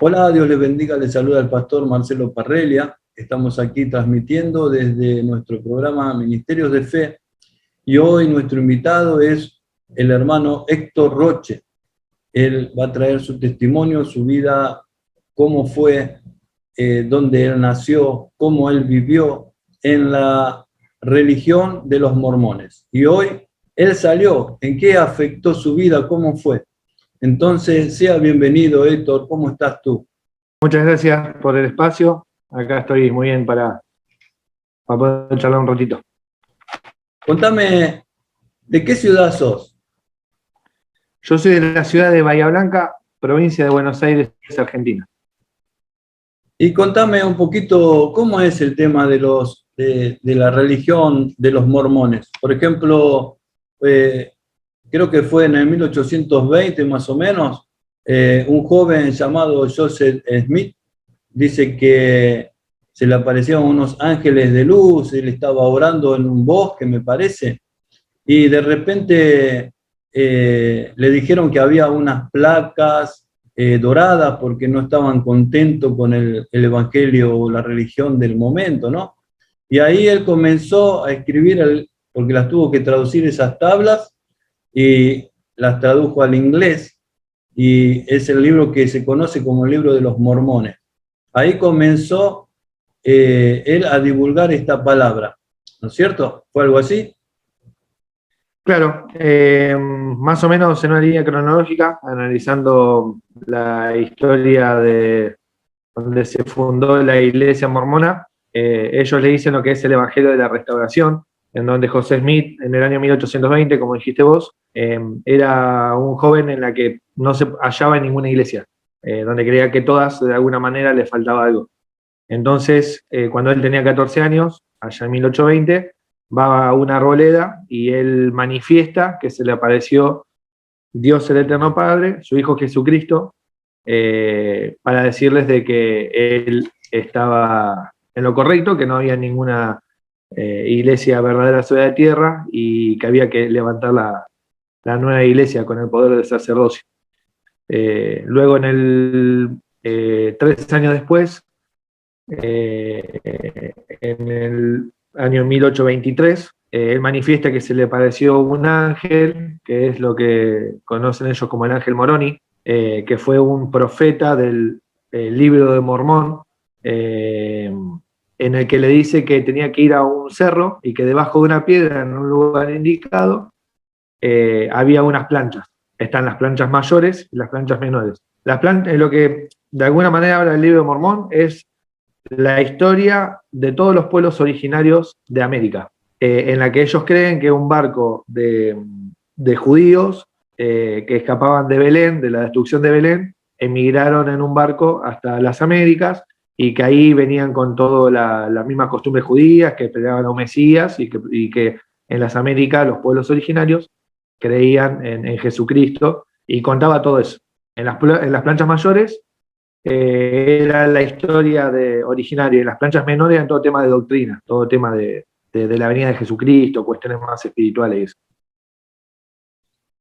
Hola, Dios les bendiga, les saluda el pastor Marcelo Parrelia. Estamos aquí transmitiendo desde nuestro programa Ministerios de Fe y hoy nuestro invitado es el hermano Héctor Roche. Él va a traer su testimonio, su vida, cómo fue, dónde él nació, cómo él vivió en la religión de los mormones. Y hoy él salió, ¿en qué afectó su vida? ¿Cómo fue? Entonces, sea bienvenido, Héctor. ¿Cómo estás tú? Muchas gracias por el espacio. Acá estoy muy bien para poder charlar un ratito. Contame, ¿de qué ciudad sos? Yo soy de la ciudad de Bahía Blanca, provincia de Buenos Aires, Argentina. Y contame un poquito cómo es el tema de la religión de los mormones. Por ejemplo, creo que fue en el 1820 más o menos, un joven llamado Joseph Smith dice que se le aparecieron unos ángeles de luz, él estaba orando en un bosque, me parece, y de repente le dijeron que había unas placas doradas porque no estaban contentos con el evangelio o la religión del momento, ¿no? Y ahí él comenzó a escribir, porque las tuvo que traducir esas tablas, y las tradujo al inglés, y es el libro que se conoce como el libro de los mormones. Ahí comenzó él a divulgar esta palabra, ¿no es cierto? ¿Fue algo así? Claro, más o menos en una línea cronológica, analizando la historia de donde se fundó la iglesia mormona, ellos le dicen lo que es el Evangelio de la Restauración, en donde José Smith, en el año 1820, como dijiste vos, era un joven en la que no se hallaba en ninguna iglesia, donde creía que todas, de alguna manera, le faltaba algo. Entonces, cuando él tenía 14 años, allá en 1820, va a una arboleda y él manifiesta que se le apareció Dios el Eterno Padre, su Hijo Jesucristo, para decirles de que él estaba en lo correcto, que no había ninguna iglesia verdadera sobre la tierra y que había que levantar la nueva iglesia con el poder del sacerdocio. Luego, 3 años después, en el año 1823, él manifiesta que se le apareció un ángel, que es lo que conocen ellos como el ángel Moroni, que fue un profeta del libro de Mormón, en el que le dice que tenía que ir a un cerro y que debajo de una piedra, en un lugar indicado, había unas planchas. Están las planchas mayores y las planchas menores. Lo que de alguna manera habla el libro de Mormón es la historia de todos los pueblos originarios de América, en la que ellos creen que un barco de judíos que escapaban de Belén, de la destrucción de Belén, emigraron en un barco hasta las Américas y que ahí venían con todas las mismas costumbres judías, que peleaban a un Mesías y que en las Américas los pueblos originarios creían en Jesucristo, y contaba todo eso. En las planchas mayores era la historia originaria, y en las planchas menores eran todo tema de doctrina, todo tema de la venida de Jesucristo, cuestiones más espirituales.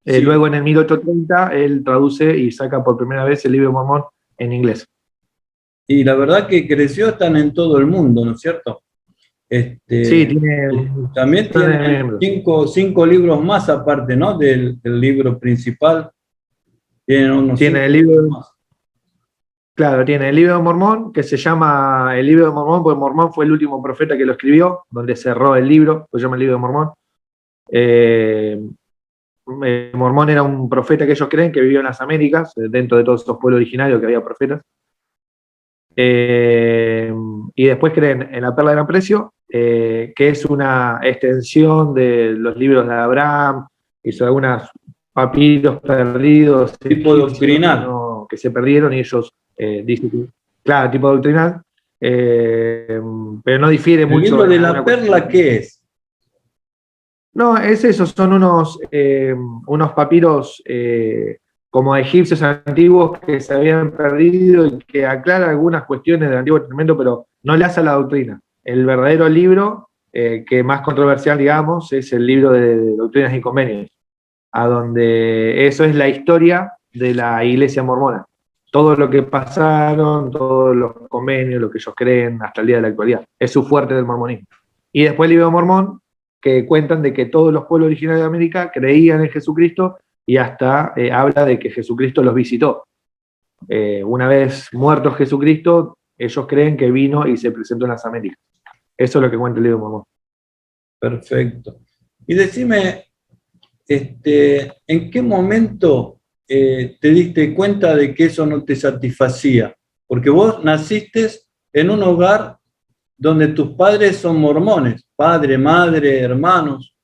Sí. Luego, en el 1830, él traduce y saca por primera vez el libro de Mormón en inglés. Y la verdad que creció, están en todo el mundo, ¿no es cierto? Sí, tiene También tiene cinco libros más aparte, ¿no? Del libro principal. Tienen unos tiene el libro más. Claro, tiene el libro de Mormón, que se llama el libro de Mormón, porque Mormón fue el último profeta que lo escribió, donde cerró el libro, se llama el libro de Mormón. Mormón era un profeta que ellos creen que vivió en las Américas, dentro de todos esos pueblos originarios que había profetas. Y después creen en la Perla de Gran Precio, que es una extensión de los libros de Abraham, hizo algunos papiros perdidos, tipo doctrinal, que se perdieron, y ellos dicen, claro, tipo doctrinal, pero no difiere mucho. ¿El libro de la Perla qué es? No, es eso, son unos papiros como egipcios antiguos que se habían perdido y que aclara algunas cuestiones del Antiguo Testamento, pero no le hace a la doctrina. El verdadero libro, que más controversial, digamos, es el libro de Doctrinas y Convenios, a donde eso es la historia de la iglesia mormona. todo lo que pasaron, todos los convenios, lo que ellos creen hasta el día de la actualidad. Es su fuerte del mormonismo. Y después el libro mormón, que cuentan de que todos los pueblos originarios de América creían en Jesucristo y hasta habla de que Jesucristo los visitó. Una vez muerto Jesucristo, ellos creen que vino y se presentó en las Américas. Eso es lo que cuenta el libro mormón. Perfecto. Y decime, ¿en qué momento te diste cuenta de que eso no te satisfacía? Porque vos naciste en un hogar donde tus padres son mormones, padre, madre, hermanos.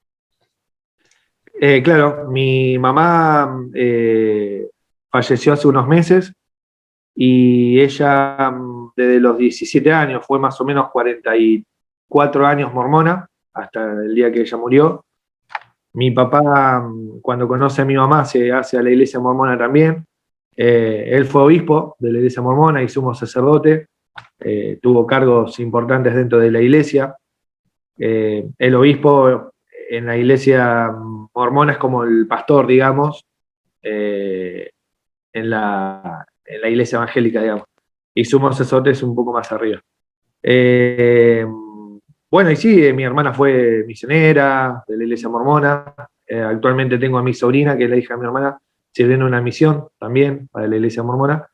Claro, mi mamá falleció hace unos meses y ella desde los 17 años fue más o menos 44 años mormona hasta el día que ella murió. Mi papá, cuando conoce a mi mamá, se hace a la iglesia mormona también. Él fue obispo de la iglesia mormona y sumo sacerdote. Tuvo cargos importantes dentro de la iglesia. El obispo en la iglesia mormona es como el pastor, digamos, en la iglesia evangélica, digamos. Y sumo sacerdote es un poco más arriba. Bueno, y sí, mi hermana fue misionera de la iglesia mormona. Actualmente tengo a mi sobrina, que es la hija de mi hermana, sirviendo en una misión también para la iglesia mormona.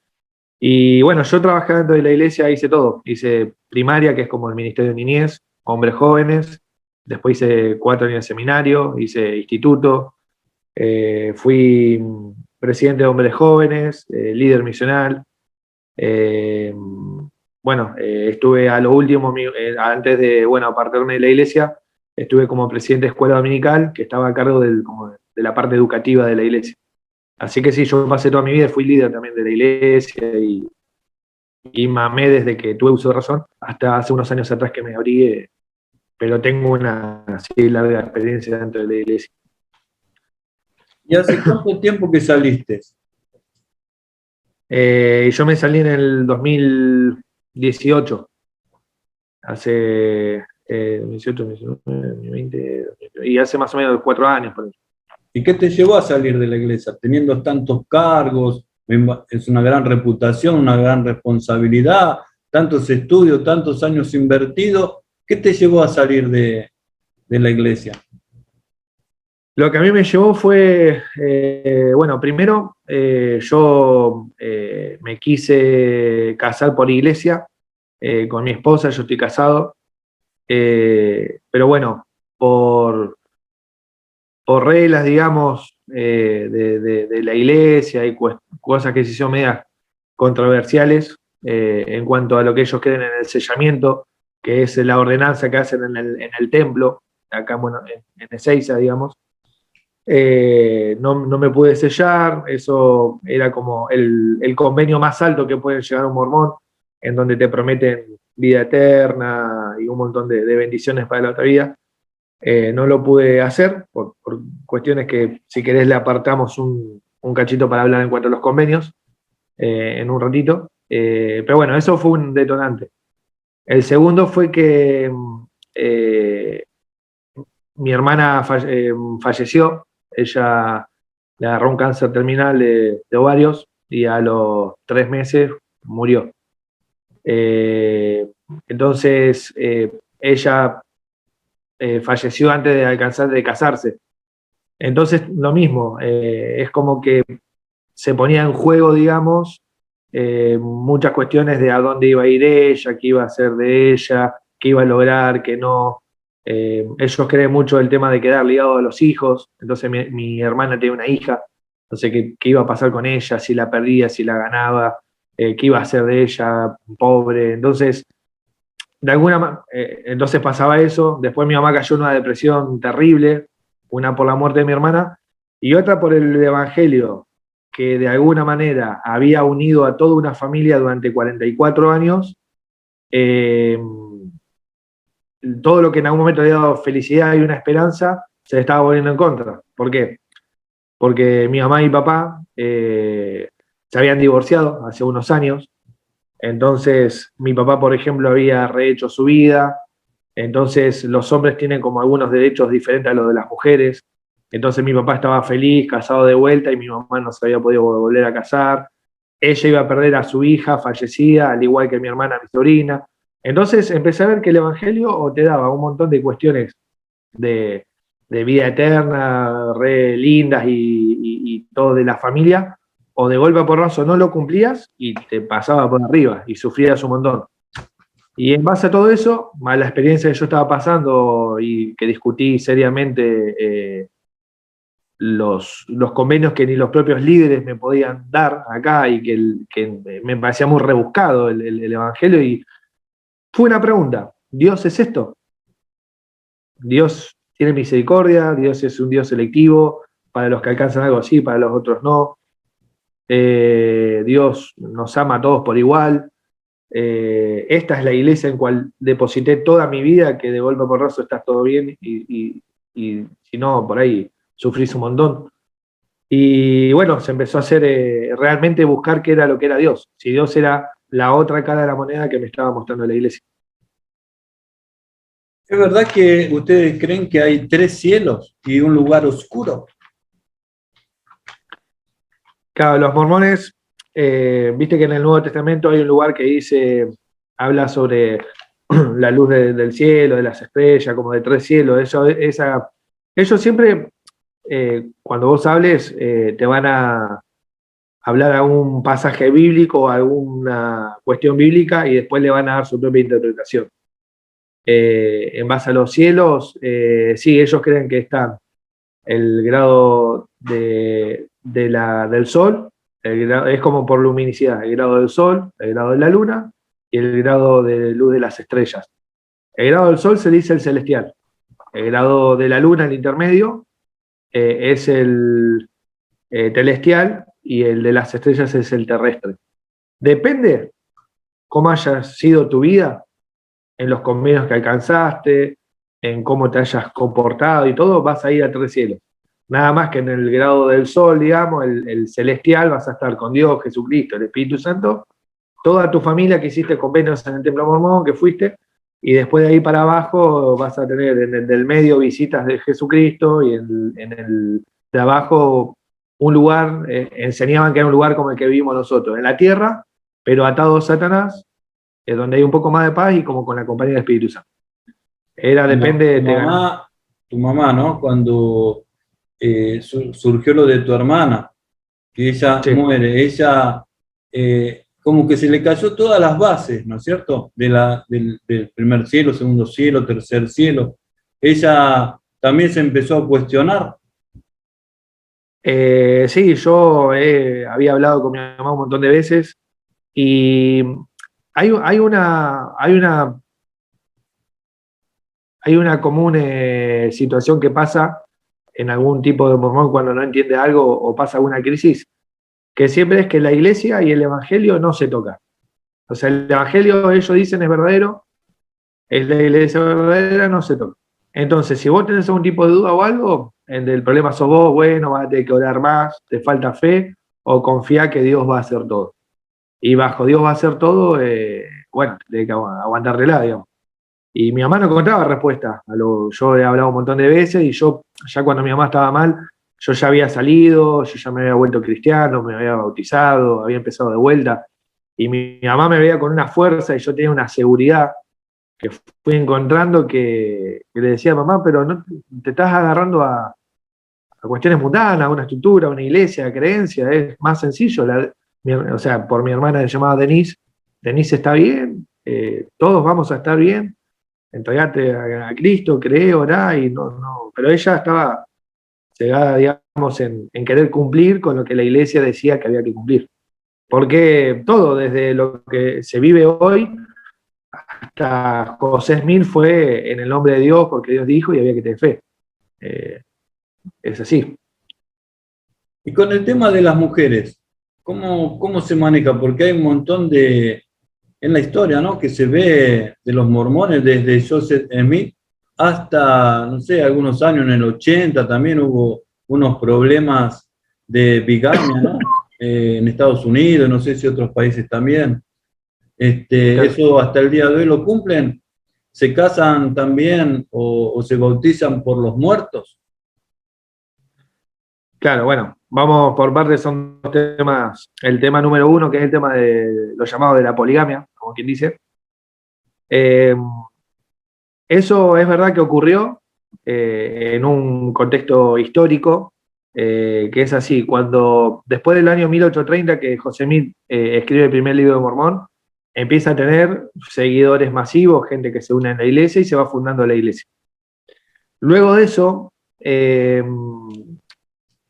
Y bueno, yo trabajé dentro de la iglesia, hice todo. Hice primaria, que es como el ministerio de niñez, hombres jóvenes. Después hice 4 años de seminario, hice instituto. Fui presidente de hombres jóvenes, líder misional. Bueno, estuve a lo último, antes de, bueno, apartarme de la iglesia, estuve como presidente de escuela dominical, que estaba a cargo de la parte educativa de la iglesia. Así que sí, yo pasé toda mi vida, fui líder también de la iglesia y mamé desde que tuve uso de razón, hasta hace unos años atrás que me abrí, pero tengo una así larga experiencia dentro de la iglesia. ¿Y hace cuánto tiempo que saliste? Yo me salí en el 2018, hace 18, 19, 20, y hace más o menos 4 años. Por ejemplo. ¿Y qué te llevó a salir de la iglesia? Teniendo tantos cargos, es una gran reputación, una gran responsabilidad, tantos estudios, tantos años invertidos. ¿Qué te llevó a salir de la iglesia? Lo que a mí me llevó fue, bueno, primero yo me quise casar por iglesia con mi esposa, yo estoy casado, pero bueno, por reglas, digamos, de la iglesia y cosas que se hicieron medias controversiales en cuanto a lo que ellos creen en el sellamiento, que es la ordenanza que hacen en el templo, acá bueno, en Ezeiza, digamos. No me pude sellar, eso era como el convenio más alto que puede llegar a un mormón, en donde te prometen vida eterna y un montón de bendiciones para la otra vida. No lo pude hacer por cuestiones que, si querés, le apartamos un cachito para hablar en cuanto a los convenios en un ratito. Pero bueno, eso fue un detonante. El segundo fue que mi hermana falleció. Ella le agarró un cáncer terminal de ovarios y a los 3 meses murió. Entonces, ella falleció antes de alcanzar de casarse. Entonces, lo mismo, es como que se ponía en juego, digamos, muchas cuestiones de a dónde iba a ir ella, qué iba a hacer de ella, qué iba a lograr, qué no. Ellos creen mucho el tema de quedar ligado a los hijos. Entonces mi hermana tiene una hija, entonces ¿qué iba a pasar con ella? Si la perdía, si la ganaba, qué iba a hacer de ella, pobre. Entonces, de alguna manera, entonces pasaba eso. Después mi mamá cayó en una depresión terrible, una por la muerte de mi hermana y otra por el evangelio, que de alguna manera había unido a toda una familia durante 44 años. Todo lo que en algún momento había dado felicidad y una esperanza, se le estaba volviendo en contra. ¿Por qué? Porque mi mamá y papá se habían divorciado hace unos años. Entonces, mi papá, por ejemplo, había rehecho su vida. Entonces, los hombres tienen como algunos derechos diferentes a los de las mujeres. Entonces, mi papá estaba feliz, casado de vuelta, y mi mamá no se había podido volver a casar. ella iba a perder a su hija fallecida, al igual que mi hermana, mi sobrina. Entonces empecé a ver que el Evangelio o te daba un montón de cuestiones de, de vida eterna, re lindas y todo de la familia, o de golpe a porrazo no lo cumplías y te pasaba por arriba y sufrías un montón. Y en base a todo eso, más la experiencia que yo estaba pasando y que discutí seriamente los convenios que ni los propios líderes me podían dar acá y que me parecía muy rebuscado el Evangelio, y fue una pregunta: ¿Dios es esto? ¿Dios tiene misericordia? ¿Dios es un Dios selectivo? Para los que alcanzan algo así, para los otros no. Dios nos ama a todos por igual. Esta es la iglesia en cual deposité toda mi vida, que de golpe por porrazo estás todo bien y si no, por ahí sufrís un montón. Y bueno, se empezó a hacer realmente buscar qué era lo que era Dios, si Dios era la otra cara de la moneda que me estaba mostrando la iglesia. ¿Es verdad que ustedes creen que hay 3 cielos y un lugar oscuro? Claro, los mormones, viste que en el Nuevo Testamento hay un lugar que dice, habla sobre la luz del cielo, de las estrellas, como de 3 cielos. Ellos siempre, cuando vos hables, te van a hablar algún pasaje bíblico, alguna cuestión bíblica, y después le van a dar su propia interpretación. En base a los cielos, sí, ellos creen que están el grado del sol, es como por luminosidad, el grado del sol, el grado de la luna y el grado de luz de las estrellas. El grado del sol se dice el celestial, el grado de la luna, el intermedio, es el celestial, y el de las estrellas es el terrestre. Depende cómo haya sido tu vida, en los convenios que alcanzaste, en cómo te hayas comportado y todo, vas a ir a 3 cielos. Nada más que en el grado del sol, digamos, el celestial, vas a estar con Dios, Jesucristo, el Espíritu Santo, toda tu familia que hiciste convenios en el Templo Mormón, que fuiste, y después de ahí para abajo vas a tener en el del medio visitas de Jesucristo, y en el de abajo un lugar, enseñaban que era un lugar como el que vivimos nosotros, en la tierra, pero atado a Satanás, donde hay un poco más de paz y como con la compañía del Espíritu Santo. Depende de... Tu mamá, ¿no? Cuando surgió lo de tu hermana, que ella Sí. muere, ella como que se le cayó todas las bases, ¿no es cierto? Del primer cielo, segundo cielo, tercer cielo. Ella también se empezó a cuestionar. Sí, yo había hablado con mi mamá un montón de veces, y hay una común situación que pasa en algún tipo de mormón cuando no entiende algo o pasa alguna crisis, que siempre es que la iglesia y el evangelio no se tocan. O sea, el evangelio, ellos dicen, es verdadero, es la iglesia verdadera, no se toca. Entonces, si vos tenés algún tipo de duda o algo, el problema sos vos, bueno, vas a tener que orar más, te falta fe, o confía que Dios va a hacer todo. Y bajo Dios va a hacer todo, bueno, tenés que aguantártela, digamos. Y mi mamá no encontraba respuesta. Yo he hablado un montón de veces, y yo, ya cuando mi mamá estaba mal, yo ya había salido, yo ya me había vuelto cristiano, me había bautizado, había empezado de vuelta. Y mi mamá me veía con una fuerza y yo tenía una seguridad que fui encontrando, que le decía: mamá, pero no te estás agarrando a cuestiones mundanas, a una estructura, a una iglesia, a creencia, es más sencillo. O sea, por mi hermana se llamaba Denise, Denise está bien, todos vamos a estar bien, entregate a Cristo, cree, orá, y no. Pero ella estaba cegada, digamos, en querer cumplir con lo que la iglesia decía que había que cumplir. Porque todo, desde lo que se vive hoy hasta José Smith, fue en el nombre de Dios, porque Dios dijo y había que tener fe. Es así. Y con el tema de las mujeres, ¿cómo se maneja? Porque hay un montón en la historia, ¿no?, que se ve de los mormones desde Joseph Smith hasta, no sé, algunos años en el 80 también hubo unos problemas de bigamia, ¿no? En Estados Unidos, no sé si otros países también. Claro. Eso hasta el día de hoy lo cumplen. ¿Se casan también o se bautizan por los muertos? Claro, bueno, vamos por partes, son dos temas. El tema número uno, que es el tema de lo llamado de la poligamia, como quien dice. Eh, Eso es verdad que ocurrió en un contexto histórico, que es así. Cuando después del año 1830 que José Smith escribe el primer libro de Mormón, empieza a tener seguidores masivos, gente que se une en la iglesia y se va fundando la iglesia. Luego de eso,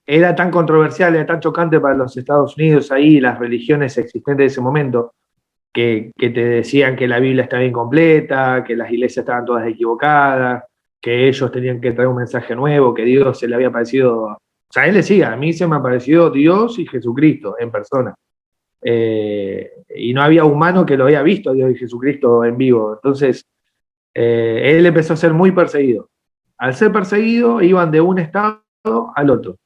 era tan controversial, era tan chocante para los Estados Unidos ahí, las religiones existentes de ese momento, que te decían que la Biblia estaba incompleta, que las iglesias estaban todas equivocadas, que ellos tenían que traer un mensaje nuevo, que Dios se le había aparecido. O sea, él decía, a mí se me apareció Dios y Jesucristo en persona. Y no había humano que lo haya visto, Dios y Jesucristo en vivo. Entonces, él empezó a ser muy perseguido. Al ser perseguido, iban de un estado al otro.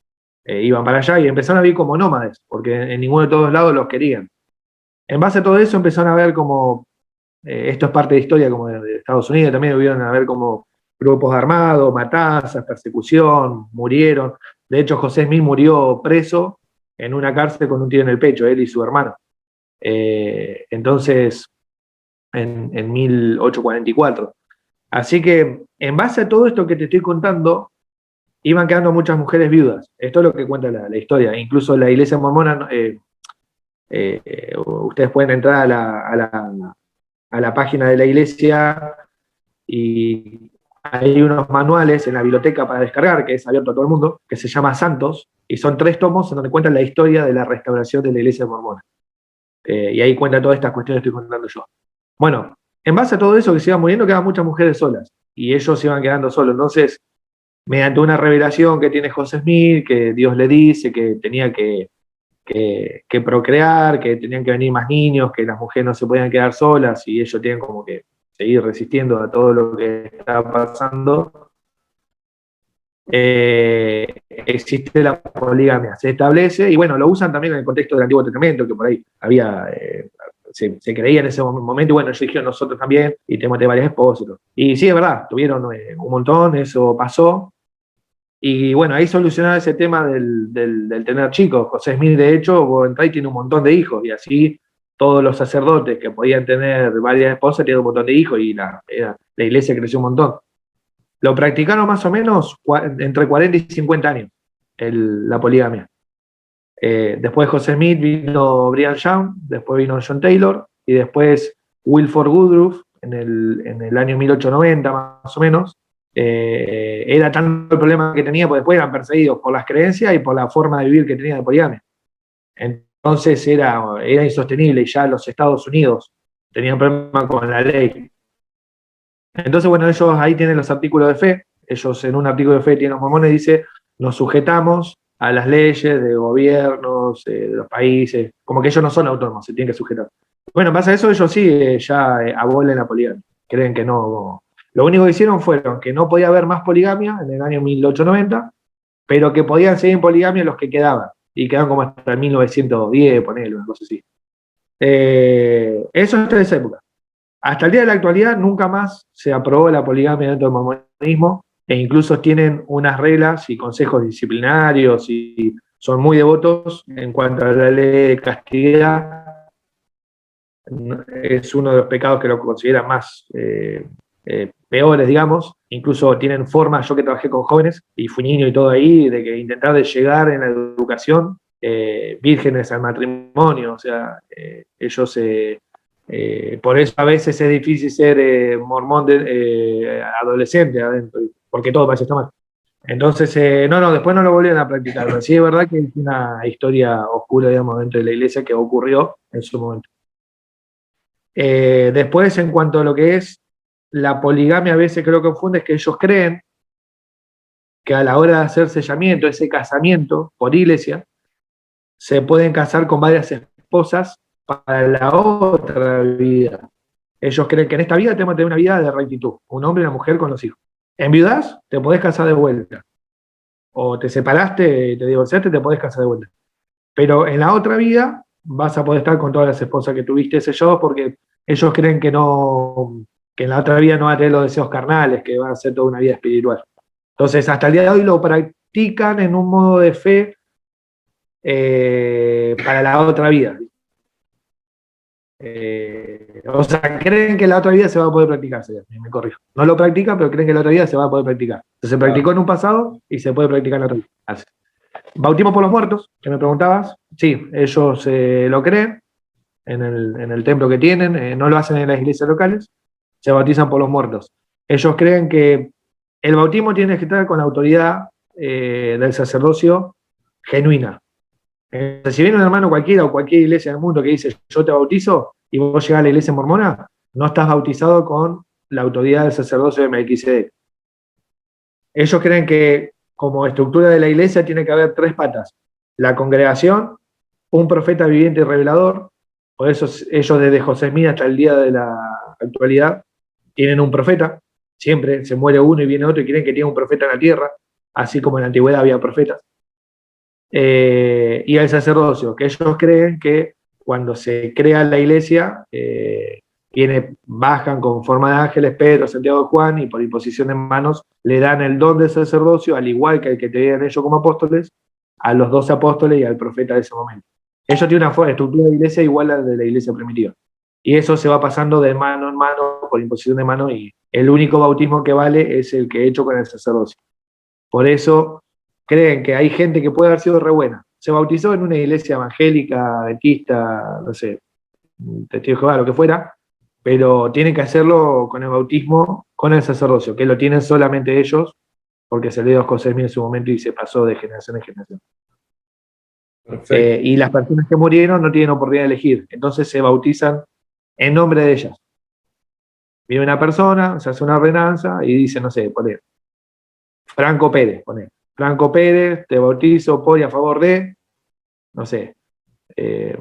Iban para allá y empezaron a vivir como nómades, porque en ninguno de todos lados los querían. En base a todo eso empezaron a ver como, esto es parte de historia como de Estados Unidos, también vieron a ver como grupos armados, matanzas, persecución, murieron. De hecho, José Smith murió preso en una cárcel con un tiro en el pecho, él y su hermano. Entonces, en 1844. Así que, en base a todo esto que te estoy contando, iban quedando muchas mujeres viudas. Esto es lo que cuenta la historia. Incluso la iglesia mormona, ustedes pueden entrar a la página de la iglesia y hay unos manuales en la biblioteca para descargar, que es abierto a todo el mundo, que se llama Santos, y son 3 tomos en donde cuentan la historia de la restauración de la iglesia mormona. Y ahí cuenta todas estas cuestiones que estoy contando yo. Bueno, en base a todo eso que se iban muriendo, quedaban muchas mujeres solas, y ellos se iban quedando solos. Entonces, mediante una revelación que tiene José Smith, que Dios le dice que tenía que procrear, que tenían que venir más niños, que las mujeres no se podían quedar solas y ellos tienen como que seguir resistiendo a todo lo que estaba pasando, existe la poligamia, se establece y bueno, lo usan también en el contexto del Antiguo Testamento, que por ahí había, se creía en ese momento y bueno, ellos dijeron nosotros también y tenemos varias esposas. Y sí, es verdad, tuvieron un montón, eso pasó. Y bueno, ahí solucionaba ese tema del tener chicos. José Smith, de hecho, tiene un montón de hijos, y así todos los sacerdotes que podían tener varias esposas tienen un montón de hijos, y la iglesia creció un montón. Lo practicaron más o menos entre 40 y 50 años, la poligamia. Después de José Smith vino Brigham Young, después vino John Taylor, y después Wilford Woodruff en el año 1890 más o menos. Era tanto el problema que tenía, porque después eran perseguidos por las creencias y por la forma de vivir que tenía de poligamia. Entonces era insostenible y ya los Estados Unidos tenían problema con la ley. Entonces, bueno, ellos ahí tienen los artículos de fe. Ellos en un artículo de fe tienen los mormones, dice, nos sujetamos a las leyes de gobiernos, de los países, como que ellos no son autónomos, se tienen que sujetar. Bueno, pasa eso, ellos sí ya abolen la poligamia, creen que no. Lo único que hicieron fueron que no podía haber más poligamia en el año 1890, pero que podían seguir en poligamia los que quedaban, y quedaron como hasta el 1910, ponele, una cosa así. Eso es de esa época. Hasta el día de la actualidad nunca más se aprobó la poligamia dentro del mormonismo, e incluso tienen unas reglas y consejos disciplinarios y son muy devotos en cuanto a la ley de castidad. Es uno de los pecados que lo consideran más peores, digamos. Incluso tienen formas, yo que trabajé con jóvenes y fui niño y todo ahí, de que intentar de llegar en la educación vírgenes al matrimonio. O sea, ellos por eso a veces es difícil ser mormón adolescente adentro, porque todo parece estar mal. Entonces, después no lo volvieron a practicar, pero sí es verdad que es una historia oscura, digamos, dentro de la iglesia que ocurrió en su momento. Después, en cuanto a lo que es la poligamia, a veces creo que confunde, es que ellos creen que a la hora de hacer sellamiento, ese casamiento por iglesia, se pueden casar con varias esposas para la otra vida. Ellos creen que en esta vida tenemos que tener una vida de rectitud, un hombre y una mujer con los hijos. En viudaz te podés casar de vuelta, o te separaste, te divorciaste, te podés casar de vuelta. Pero en la otra vida vas a poder estar con todas las esposas que tuviste, porque ellos creen que en la otra vida no va a tener los deseos carnales, que va a ser toda una vida espiritual. Entonces, hasta el día de hoy lo practican en un modo de fe para la otra vida. O sea, creen que la otra vida se va a poder practicar, me corrijo. No lo practican, pero creen que la otra vida se va a poder practicar. Entonces se practicó en un pasado y se puede practicar en la otra vida. Bautismo por los muertos, que me preguntabas. Sí, ellos lo creen en el templo que tienen, no lo hacen en las iglesias locales, se bautizan por los muertos. Ellos creen que el bautismo tiene que estar con la autoridad del sacerdocio genuina. Si viene un hermano cualquiera o cualquier iglesia del mundo que dice yo te bautizo y vos llegás a la iglesia mormona, no estás bautizado con la autoridad del sacerdocio de Melquisedec. Ellos creen que como estructura de la iglesia tiene que haber 3 patas: la congregación, un profeta viviente y revelador. Por eso ellos desde José Smith hasta el día de la actualidad tienen un profeta. Siempre se muere uno y viene otro y quieren que tenga un profeta en la tierra, así como en la antigüedad había profetas. Y el sacerdocio, que ellos creen que cuando se crea la iglesia, bajan con forma de ángeles Pedro, Santiago y Juan, y por imposición de manos le dan el don del sacerdocio, al igual que el que tenían ellos como apóstoles, a los 12 apóstoles y al profeta de ese momento. Ellos tienen una estructura de iglesia igual a la de la iglesia primitiva. Y eso se va pasando de mano en mano, por imposición de mano, y el único bautismo que vale es el que he hecho con el sacerdocio. Por eso creen que hay gente que puede haber sido re buena. Se bautizó en una iglesia evangélica, adventista, no sé, testigo de Jehová, lo que fuera, pero tienen que hacerlo con el bautismo, con el sacerdocio, que lo tienen solamente ellos, porque se le dio a José Smith en su momento y se pasó de generación en generación. Y las personas que murieron no tienen oportunidad de elegir, entonces se bautizan en nombre de ellas. Viene una persona, se hace una ordenanza y dice, no sé, poné Franco Pérez, poné Franco Pérez, te bautizo por y a favor de, no sé,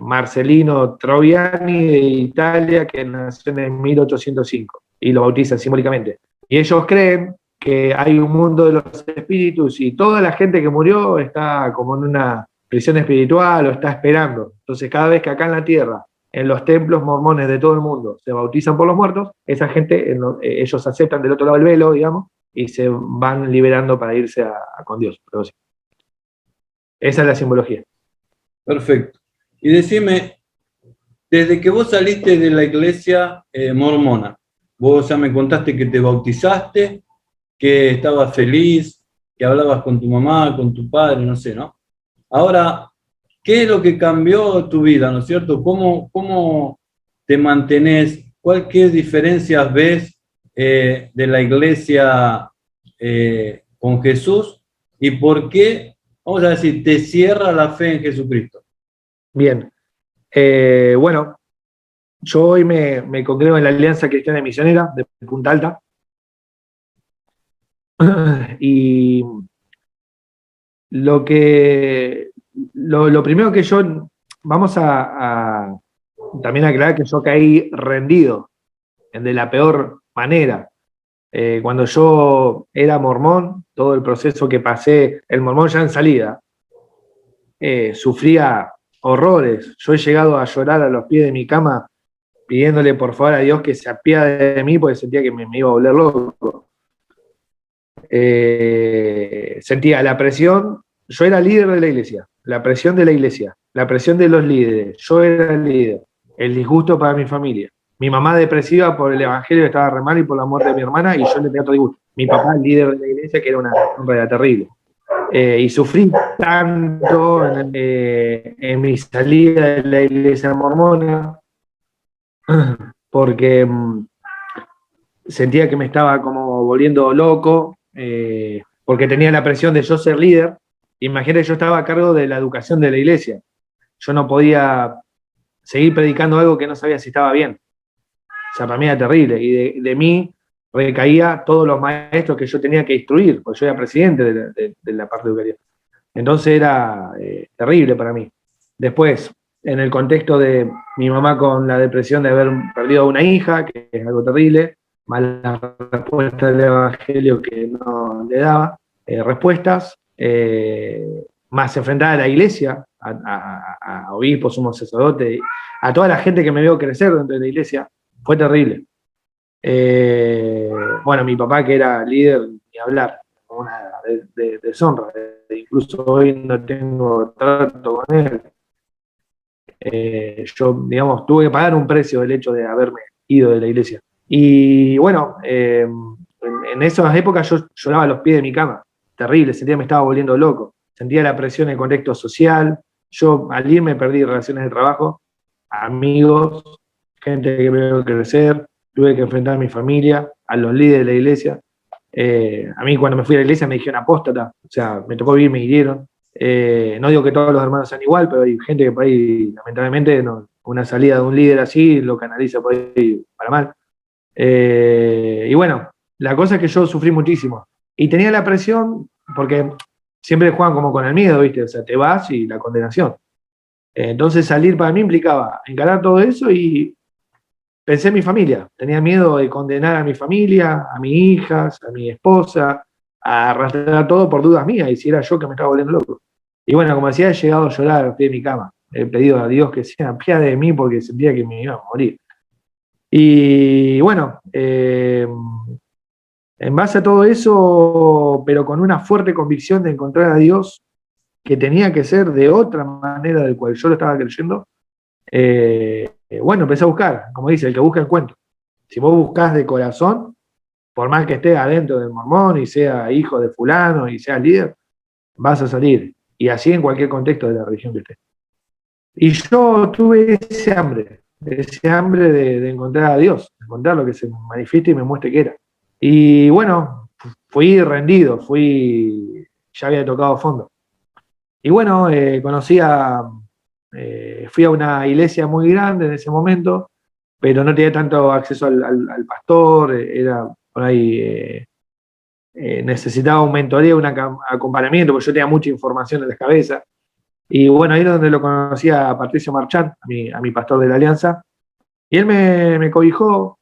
Marcelino Troviani de Italia, que nació en 1805, y lo bautizan simbólicamente. Y ellos creen que hay un mundo de los espíritus y toda la gente que murió está como en una prisión espiritual o está esperando. Entonces, cada vez que acá en la tierra, en los templos mormones de todo el mundo, se bautizan por los muertos, esa gente, ellos aceptan del otro lado del velo, digamos, y se van liberando para irse con Dios. Pero sí. Esa es la simbología. Perfecto. Y decime, desde que vos saliste de la iglesia mormona, vos ya me contaste que te bautizaste, que estabas feliz, que hablabas con tu mamá, con tu padre, no sé, ¿no? Ahora, ¿qué es lo que cambió tu vida, no es cierto? ¿Cómo te mantenés? ¿Qué diferencias ves de la iglesia con Jesús? ¿Y por qué, vamos a decir, te cierra la fe en Jesucristo? Bien. Bueno, yo hoy me congrego en la Alianza Cristiana Misionera de Punta Alta. Y lo primero que yo, vamos a también aclarar que yo caí rendido, de la peor manera. Cuando yo era mormón, todo el proceso que pasé, el mormón ya en salida, sufría horrores. Yo he llegado a llorar a los pies de mi cama pidiéndole por favor a Dios que se apiade de mí porque sentía que me iba a volver loco. Sentía la presión, yo era líder de la iglesia, la presión de la iglesia, la presión de los líderes, yo era el líder, el disgusto para mi familia, mi mamá depresiva por el evangelio que estaba re mal y por la muerte de mi hermana y yo le tenía otro disgusto, mi papá el líder de la iglesia que era una realidad terrible. Y sufrí tanto en mi salida de la iglesia mormona porque sentía que me estaba como volviendo loco, porque tenía la presión de yo ser líder. Imagínate, yo estaba a cargo de la educación de la iglesia. Yo no podía seguir predicando algo que no sabía si estaba bien. O sea, para mí era terrible. Y de mí recaía todos los maestros que yo tenía que instruir, porque yo era presidente de la parte educativa. Entonces era terrible para mí. Después, en el contexto de mi mamá con la depresión de haber perdido a una hija, que es algo terrible, mala respuesta del evangelio que no le daba, respuestas, más enfrentada a la iglesia, a obispos, sumos sacerdotes, a toda la gente que me vio crecer dentro de la iglesia, fue terrible. Bueno, mi papá que era líder, ni hablar, una deshonra. Incluso hoy no tengo trato con él. Yo, digamos, tuve que pagar un precio del hecho de haberme ido de la iglesia. Y bueno, en esas épocas yo lloraba a los pies de mi cama. Terrible, sentía que me estaba volviendo loco. Sentía la presión en el contexto social. Yo al irme perdí relaciones de trabajo, amigos, gente que me veo crecer. Tuve que enfrentar a mi familia, a los líderes de la iglesia. A mí cuando me fui a la iglesia me dijeron apóstata, o sea, me tocó vivir, me hirieron. No digo que todos los hermanos sean igual, pero hay gente que por ahí, lamentablemente, una salida de un líder así lo canaliza por ahí para mal. Y bueno, la cosa es que yo sufrí muchísimo. Y tenía la presión, porque siempre juegan como con el miedo, ¿viste? O sea, te vas y la condenación. Entonces salir para mí implicaba encarar todo eso y pensé en mi familia. Tenía miedo de condenar a mi familia, a mis hijas, a mi esposa, a arrastrar todo por dudas mías, y si era yo que me estaba volviendo loco. Y bueno, como decía, he llegado a llorar al pie de mi cama. He pedido a Dios que se apiade de mí porque sentía que me iba a morir. Y bueno, en base a todo eso, pero con una fuerte convicción de encontrar a Dios, que tenía que ser de otra manera del cual yo lo estaba creyendo, bueno, empecé a buscar, como dice, el que busca encuentra. Si vos buscás de corazón, por más que estés adentro del mormón y sea hijo de fulano y sea líder, vas a salir. Y así en cualquier contexto de la religión que estés. Y yo tuve ese hambre de encontrar a Dios, de encontrar lo que se manifiesta y me muestre que era. Y bueno, fui rendido, ya había tocado fondo. Y bueno, fui a una iglesia muy grande en ese momento, pero no tenía tanto acceso al pastor, era por ahí, necesitaba un mentoreo, un acompañamiento, porque yo tenía mucha información en la cabeza. Y bueno, ahí es donde lo conocí a Patricio Marchán, a mi pastor de la Alianza, y él me cobijó,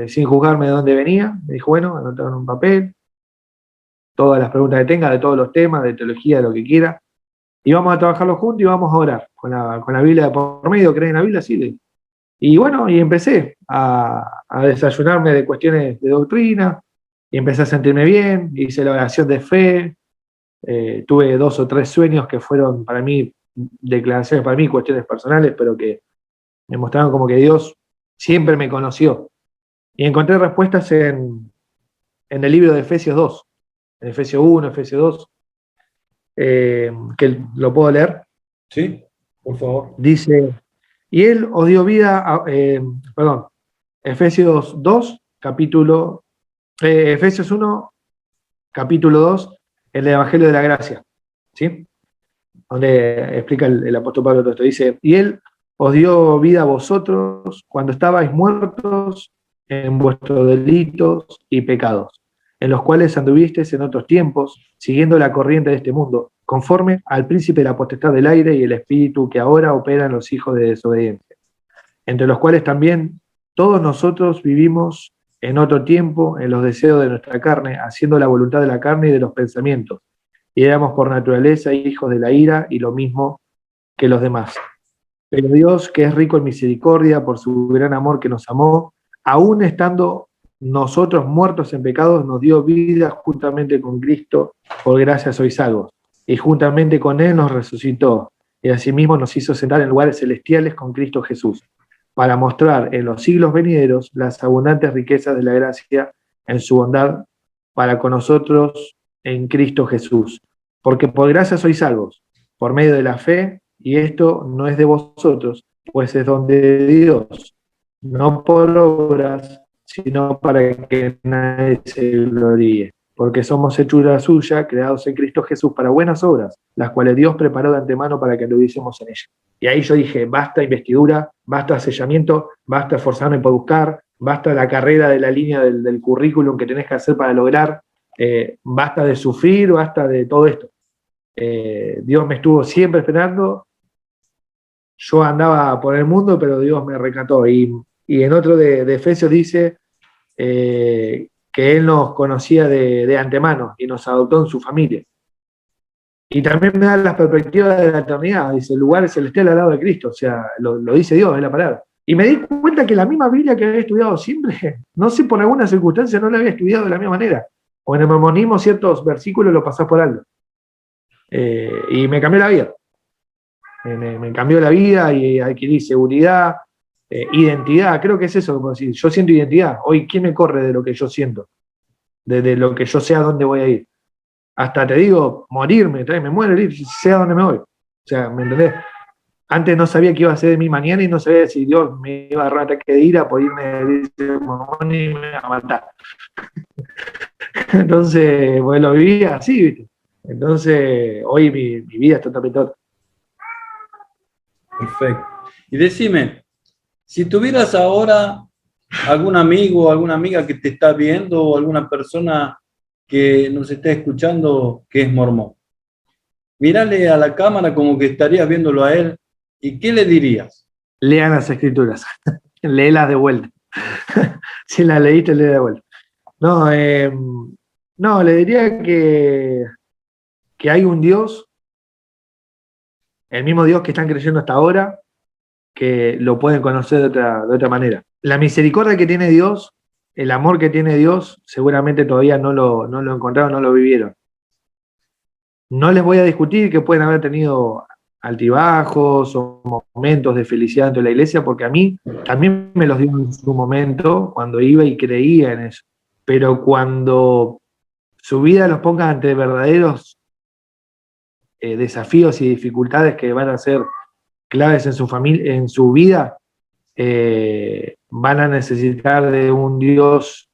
sin juzgarme de dónde venía, me dijo, bueno, anotado en un papel, todas las preguntas que tenga, de todos los temas, de teología, de lo que quiera, y vamos a trabajarlo juntos y vamos a orar, con la Biblia de por medio. ¿Crees en la Biblia? Sí. Y bueno, y empecé a desayunarme de cuestiones de doctrina, y empecé a sentirme bien, hice la oración de fe, tuve 2 o 3 sueños que fueron para mí, declaraciones para mí, cuestiones personales, pero que me mostraron como que Dios siempre me conoció. Y encontré respuestas en el libro de Efesios 2, en Efesios 1, Efesios 2, que lo puedo leer. Sí, por favor. Dice, y Él os dio vida, Efesios 2, Efesios 1, capítulo 2, el Evangelio de la Gracia, ¿sí? Donde explica el apóstol Pablo todo esto. Dice, y Él os dio vida a vosotros cuando estabais muertos en vuestros delitos y pecados, en los cuales anduvisteis en otros tiempos, siguiendo la corriente de este mundo, conforme al príncipe de la potestad del aire y el espíritu que ahora opera en los hijos de desobediencia, entre los cuales también todos nosotros vivimos en otro tiempo en los deseos de nuestra carne, haciendo la voluntad de la carne y de los pensamientos, y éramos por naturaleza hijos de la ira y lo mismo que los demás. Pero Dios, que es rico en misericordia por su gran amor que nos amó, aún estando nosotros muertos en pecados, nos dio vida juntamente con Cristo, por gracia sois salvos. Y juntamente con Él nos resucitó, y asimismo nos hizo sentar en lugares celestiales con Cristo Jesús, para mostrar en los siglos venideros las abundantes riquezas de la gracia en su bondad para con nosotros en Cristo Jesús. Porque por gracia sois salvos, por medio de la fe, y esto no es de vosotros, pues es don de Dios, no por obras, sino para que nadie se gloríe. Porque somos hechura suya, creados en Cristo Jesús para buenas obras, las cuales Dios preparó de antemano para que anduviésemos en ellas. Y ahí yo dije, basta investidura, basta sellamiento, basta esforzarme por buscar, basta la carrera de la línea del currículum que tenés que hacer para lograr, basta de sufrir, basta de todo esto. Dios me estuvo siempre esperando. Yo andaba por el mundo, pero Dios me rescató. Y en otro de Efesios dice que Él nos conocía de antemano y nos adoptó en su familia. Y también me da las perspectivas de la eternidad. Dice, el lugar celestial al lado de Cristo. O sea, lo dice Dios, es la palabra. Y me di cuenta que la misma Biblia que había estudiado siempre, no sé, por alguna circunstancia no la había estudiado de la misma manera. O en el mormonismo ciertos versículos los pasás por alto. Y me cambió la vida. Me cambió la vida y adquirí seguridad, identidad. Creo que es eso, como decir, yo siento identidad. Hoy, ¿quién me corre de lo que yo siento? De lo que yo sé a dónde voy a ir. Hasta te digo, morirme, me muero, sé a dónde me voy. O sea, ¿me entendés? Antes no sabía qué iba a ser de mi mañana y no sabía si Dios me iba a agarrar un ataque de ira por irme de mormón y me iba a matar. Entonces, pues lo vivía así, ¿viste? Entonces, hoy mi vida es totalmente otra. Perfecto. Y decime, si tuvieras ahora algún amigo o alguna amiga que te está viendo o alguna persona que nos esté escuchando que es mormón, mírale a la cámara como que estarías viéndolo a él y ¿qué le dirías? Lean las escrituras, léelas de vuelta. Si las leíste, léelas de vuelta. No, le diría que hay un Dios, el mismo Dios que están creyendo hasta ahora, que lo pueden conocer de otra manera. La misericordia que tiene Dios, el amor que tiene Dios, seguramente todavía no lo encontraron, no lo vivieron. No les voy a discutir que pueden haber tenido altibajos o momentos de felicidad dentro de la iglesia, porque a mí también me los dio en su momento cuando iba y creía en eso. Pero cuando su vida los ponga ante verdaderos desafíos y dificultades que van a ser claves en su familia, en su vida, van a necesitar de un Dios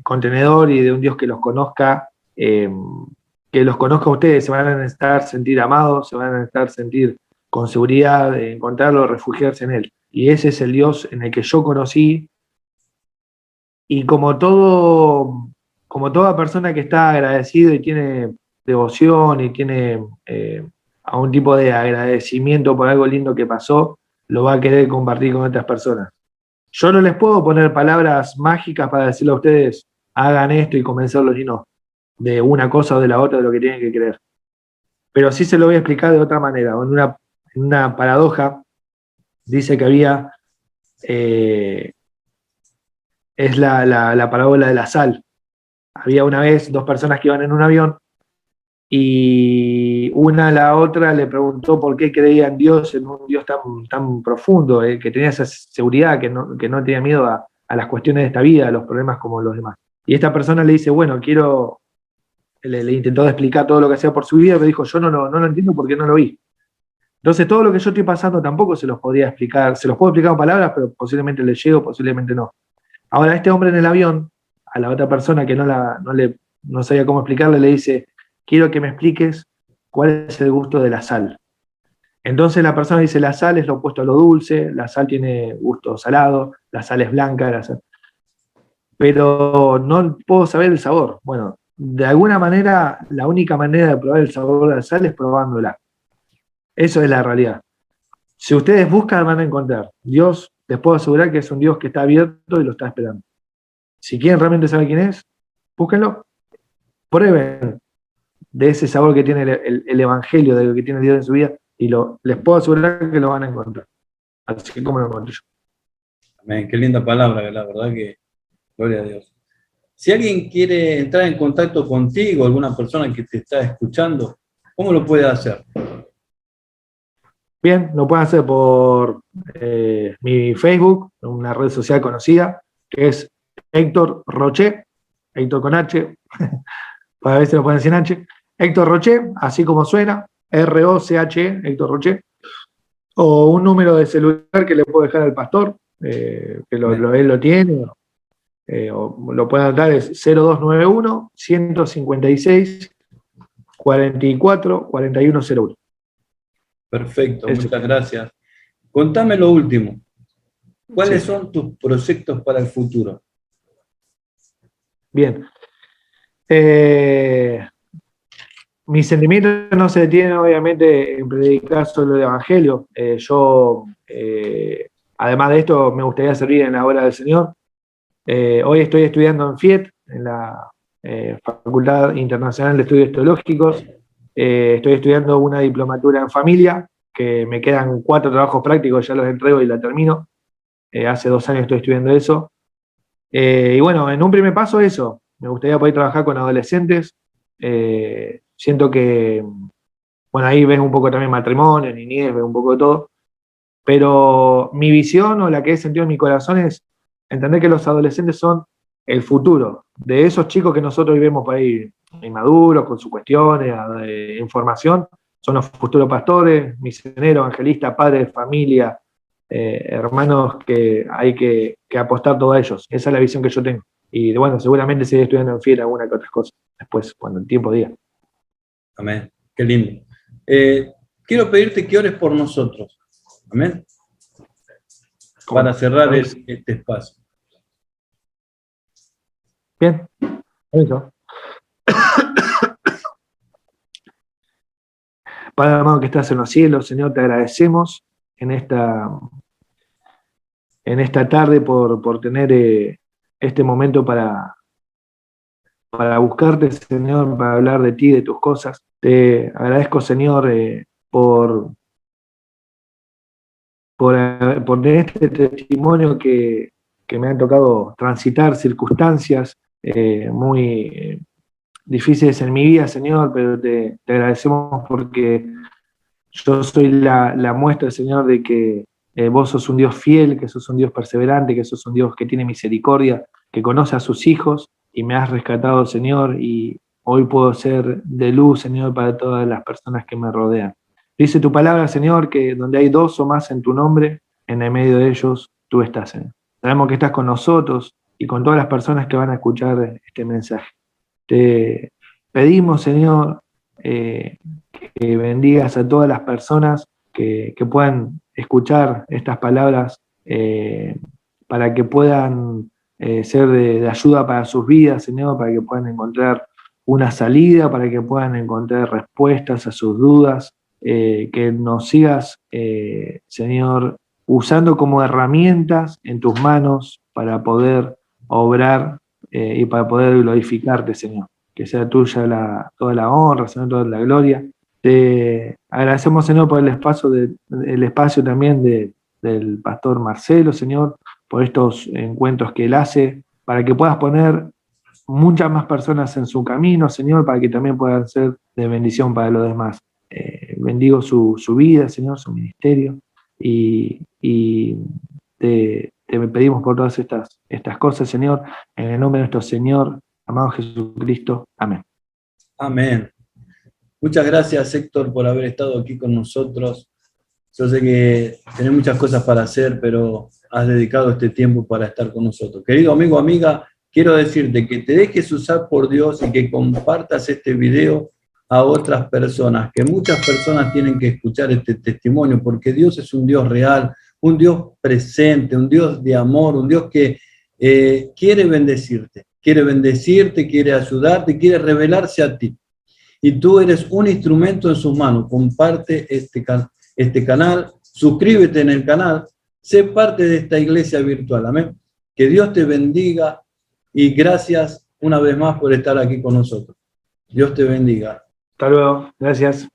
contenedor y de un Dios que los conozca, a ustedes. Se van a necesitar sentir amados, se van a necesitar sentir con seguridad de encontrarlo, refugiarse en él. Y ese es el Dios en el que yo conocí. Y como toda persona que está agradecido y tiene devoción y tiene a un tipo de agradecimiento por algo lindo que pasó, lo va a querer compartir con otras personas. Yo no les puedo poner palabras mágicas para decirle a ustedes, hagan esto y convencerlos, y no, de una cosa o de la otra, de lo que tienen que creer. Pero sí se lo voy a explicar de otra manera. En una paradoja dice que había, es la parábola de la sal. Había una vez dos personas que iban en un avión y una a la otra le preguntó por qué creía en Dios, en un Dios tan profundo, que tenía esa seguridad, que no tenía miedo a las cuestiones de esta vida, a los problemas como los demás. Y esta persona le dice, bueno, le intentó explicar todo lo que hacía por su vida, pero dijo, yo no lo entiendo porque no lo vi. Entonces todo lo que yo estoy pasando tampoco se los podría explicar, se los puedo explicar con palabras, pero posiblemente les llego, posiblemente no. Ahora este hombre en el avión, a la otra persona que no sabía cómo explicarle, le dice, quiero que me expliques cuál es el gusto de la sal. Entonces la persona dice, la sal es lo opuesto a lo dulce, la sal tiene gusto salado, la sal es blanca, pero no puedo saber el sabor. Bueno, de alguna manera, la única manera de probar el sabor de la sal es probándola. Eso es la realidad. Si ustedes buscan, van a encontrar. Dios, les puedo asegurar que es un Dios que está abierto y lo está esperando. Si quieren realmente saber quién es, búsquenlo, prueben de ese sabor que tiene el Evangelio, de lo que tiene Dios en su vida, y les puedo asegurar que lo van a encontrar. Así como lo encontré yo. Amén, qué linda palabra, la verdad que, gloria a Dios. Si alguien quiere entrar en contacto contigo, alguna persona que te está escuchando, ¿cómo lo puede hacer? Bien, lo pueden hacer por mi Facebook, una red social conocida, que es Héctor Roché, Héctor con H, para ver si lo pueden decir en H, Héctor Roché, así como suena, R-O-C-H, Héctor Roché, o un número de celular que le puedo dejar al pastor, que él lo tiene, o lo pueden dar, es 0291-156-44-4101. Perfecto, muchas gracias. Contame lo último. ¿Cuáles son tus proyectos para el futuro? Bien. Mis sentimientos no se detienen, obviamente, en predicar solo el Evangelio. Además de esto, me gustaría servir en la obra del Señor. Hoy estoy estudiando en FIET, en la Facultad Internacional de Estudios Teológicos. Estoy estudiando una diplomatura en familia, que me quedan 4 trabajos prácticos, ya los entrego y la termino. Hace 2 años estoy estudiando eso. Y bueno, en un primer paso eso, me gustaría poder trabajar con adolescentes. Siento que, bueno, ahí ves un poco también matrimonio, niñez, ves un poco de todo, pero mi visión o la que he sentido en mi corazón es entender que los adolescentes son el futuro de esos chicos que nosotros vivimos por ahí inmaduros, con sus cuestiones, información, son los futuros pastores, misioneros, evangelistas, padres de familia, hermanos que hay que apostar todo a ellos. Esa es la visión que yo tengo. Y bueno, seguramente seguiré estudiando en fiel alguna que otras cosas después, cuando el tiempo diga. Amén. Qué lindo. Quiero pedirte que ores por nosotros. Amén. Para cerrar este espacio. Bien. Eso. Padre amado que estás en los cielos, Señor, te agradecemos en esta tarde por tener este momento para buscarte, Señor, para hablar de ti, de tus cosas. Te agradezco, Señor, por este testimonio que me han tocado transitar circunstancias muy difíciles en mi vida, Señor, pero te agradecemos porque yo soy la muestra, Señor, de que vos sos un Dios fiel, que sos un Dios perseverante, que sos un Dios que tiene misericordia, que conoce a sus hijos y me has rescatado, Señor, y hoy puedo ser de luz, Señor, para todas las personas que me rodean. Dice tu palabra, Señor, que donde hay dos o más en tu nombre, en el medio de ellos tú estás, Señor. Sabemos que estás con nosotros y con todas las personas que van a escuchar este mensaje. Te pedimos, Señor, que bendigas a todas las personas que puedan escuchar estas palabras para que puedan ser de ayuda para sus vidas, Señor, para que puedan encontrar una salida, para que puedan encontrar respuestas a sus dudas, que nos sigas, Señor, usando como herramientas en tus manos para poder obrar y para poder glorificarte, Señor. Que sea tuya toda la honra, Señor, toda la gloria. Te agradecemos, Señor, por el espacio también del pastor Marcelo, Señor, por estos encuentros que él hace, para que puedas poner muchas más personas en su camino, Señor, para que también puedan ser de bendición para los demás. Bendigo su vida, Señor, su ministerio, y te pedimos por todas estas cosas, Señor, en el nombre de nuestro Señor, amado Jesucristo. Amén. Amén. Muchas gracias, Héctor, por haber estado aquí con nosotros. Yo sé que tenés muchas cosas para hacer, pero has dedicado este tiempo para estar con nosotros. Querido amigo, amiga, quiero decirte que te dejes usar por Dios y que compartas este video a otras personas, que muchas personas tienen que escuchar este testimonio, porque Dios es un Dios real, un Dios presente, un Dios de amor, un Dios que quiere bendecirte, quiere ayudarte, quiere revelarse a ti. Y tú eres un instrumento en sus manos. Comparte este canal, suscríbete en el canal, sé parte de esta iglesia virtual. Amén. Que Dios te bendiga y gracias una vez más por estar aquí con nosotros. Dios te bendiga. Hasta luego. Gracias.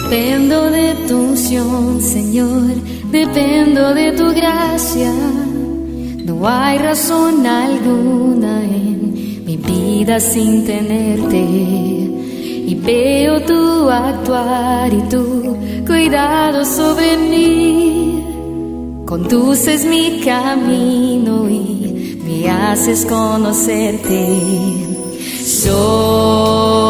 Dependo de tu unción, Señor, dependo de tu gracia. No hay razón alguna en mi vida sin tenerte. Y veo tu actuar y tu cuidado sobre mí. Conduces mi camino y me haces conocerte. Soy